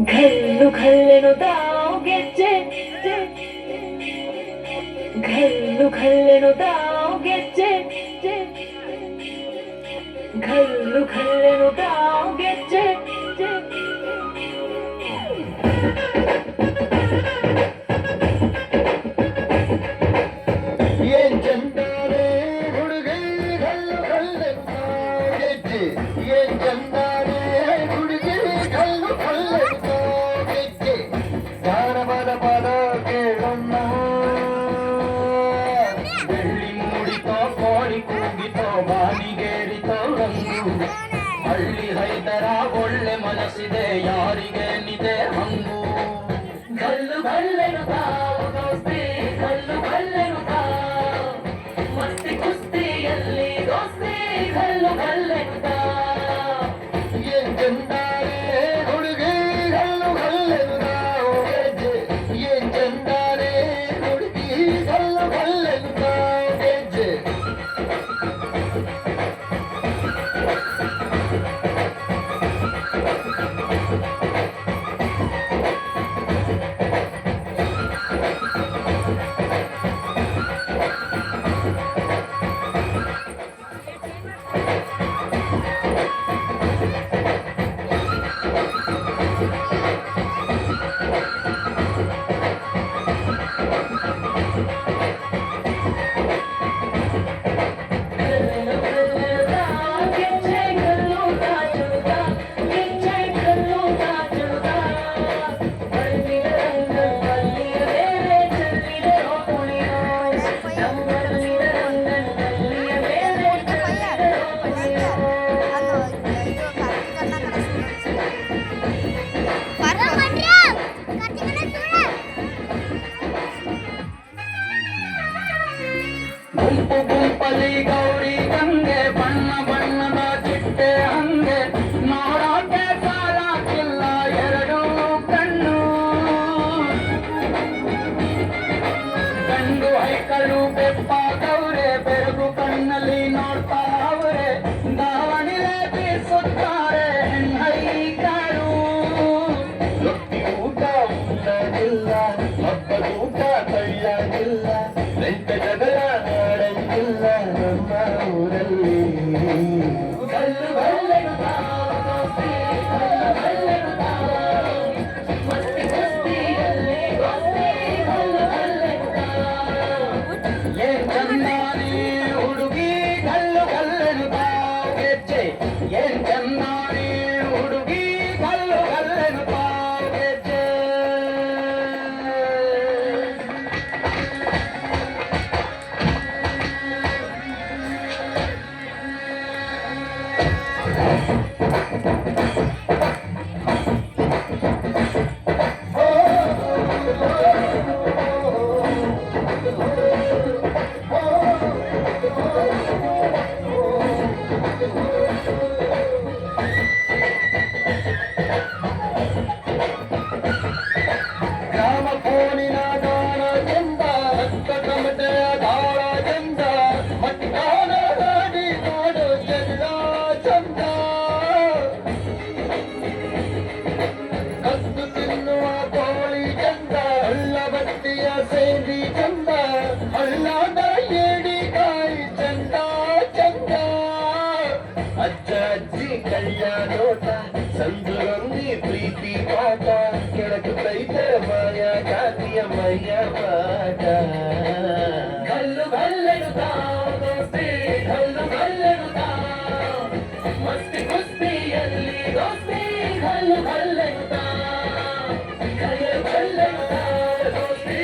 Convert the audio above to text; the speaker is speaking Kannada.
ಘಲ್ಲು ಘಲ್ಲೆನುತಾವ್ ಗೆಜ್ಜೆ, ಘಲ್ಲು ಘಲ್ಲೆನುತಾವ್ ಗೆಜ್ಜೆ, ಘಲ್ಲು ಘಲ್ಲೆನುತಾವ್ ಗೆಜ್ಜೆ. ಏನ್ ಚಂದಾರೆ ಹುಡುಗಿ ಘಲ್ಲು ಘಲ್ಲೆನುತಾವ್ ಗೆಜ್ಜೆ, ಏನ್ ಚಂದಾರೆ ಹುಡುಗಿ ಘಲ್ಲು ಘಲ್ಲೆನುತಾವ್ ಗೆಜ್ಜೆ. ಜಾನಪದ ಪದ ಕೇಳಣ್ಣ, ಬೆಳ್ಳಿ ಮೂಡಿತೋ ಕೋಳಿ ಕೂಗಿತೋ ಬಾನಿಗೇರಿತೋ ರಂಗು. ಹಳ್ಳಿ ರೈತರ ಒಳ್ಳೆ ಮನಸ್ಸಿದೆ ಯಾರಿಗೇನಿದೆ ಹಂಗು. ಘಲ್ಲು ಘಲ್ಲೆನುತಾವ್ ದೋಸ್ತಿ, ಘಲ್ಲು ಘಲ್ಲೆನುತಾವ್ ಮಸ್ತಿ ಕುಸ್ತಿಯಲ್ಲಿ ದೋಸ್ತಿ, ಘಲ್ಲು ಘಲ್ಲೆನುತಾವ್. ಏನ್ ಚಂದಾರೆ ಹುಡುಗಿ ಘಲ್ಲು ಘಲ್ಲೆನುತಾವ್ ಗೆಜ್ಜೆ, ಏನ್ ಚಂದಾರೆ ಹುಡುಗಿ ಘಲ್ಲು ಘಲ್ಲೆನುತಾವ್ ಗೆಜ್ಜೆ. ಗುಂಪು ಗುಂಪಲಿ ಗೌರಿ ಗಂಗೆ, ಬಣ್ಣ ಬಣ್ಣದ ಚಿಟ್ಟೆ ಹಂಗೆ, ನೋಡೋಕೆ ಸಾಲಾಕಿಲ್ಲ ಎರಡು ಕಣ್ಣು. ಗಂಡು ಹೈಕಳು ಬೆಪ್ಪಾದವ್ರೆ, ಬೆರಗು ಕಣ್ಣಲ್ಲಿ ನೋಡ್ತಾ ಅವರೆ, ದಾವಣಿಲೆ ಬೀಸುತ್ತಾರೆ ಹೆಣ್ಣೈಕಳು. ರೊಟ್ಟಿ ಊಟ ಉಣ್ಣದಿಲ್ಲ, ಹಬ್ಬದ ಊಟ ಕೈಯಾಗಿಲ್ಲ, ನೆಂಟ ಜಗಳ ಮಾಡಂಗಿಲ್ಲ ನಮ್ಮ ಊರಲ್ಲಿ. ಘಲ್ಲು ಘಲ್ಲೆನುತಾವ್ ದೋಸ್ತಿ, ಘಲ್ಲು ಘಲ್ಲೆನುತಾವ್ ಮಸ್ತಿ ಕುಸ್ತಿಯಲ್ಲಿ ದೋಸ್ತಿ, ಘಲ್ಲು ಘಲ್ಲೆನುತಾವ್. ಏನ್ ಚಂದಾರಿ ಹುಡುಗಿ ಘಲ್ಲು ಘಲ್ಲೆನುತಾವ್ ಗೆಜ್ಜೆ, ಏನ್ ಚಂದಾರಿ ಹುಡುಗಿ ಘಲ್ಲು ಘಲ್ಲೆನುತಾವ್ ಗೆಜ್ಜೆ. ಗ್ರಾಮ ಫೋನಿನ ಗಾನ ಚಂದ, ರಕ್ತ ಕಮಟೆಯ ದಾಳ ಚಂದ, ಮಟ್ಟಾನ ಗಾಡಿ ನೋಡು ಜಗಳ ಚಂದ. ಕದ್ದು ತಿನ್ನುವ ಕೋಳಿ ಚಂದ, ಹಳ್ಳ ಬಟ್ಟಿಯ ಸೇರಿ ಚಂದ, ಹಳ್ಳದ ಏಡಿಕಾಯಿ ಚಂದ ಚಂದ. ಅಜ್ಜ ಅಜ್ಜಿ ಕೈಯ ನೋಟ, ಸಂದುರಂಗಿ ಪ್ರೀತಿ ಪಾಠ, ಕೆಳಕುತ್ತೈತೆ ಮಾಯ ಜಾತಿಯ ಮೈಯ ಪಾಠ. ಘಲ್ಲು ಘಲ್ಲೆನುತಾವ್ ದೋಸ್ತಿ, ಘಲ್ಲು ಘಲ್ಲೆನುತಾವ್ ಮಸ್ತಿ ಕುಸ್ತಿಯಲ್ಲಿ ದೋಸ್ತಿ, ಘಲ್ಲು ಘಲ್ಲೆನುತಾವ್. ಘಲ್ಲು ಘಲ್ಲೆನುತಾವ್ ದೋಸ್ತಿ,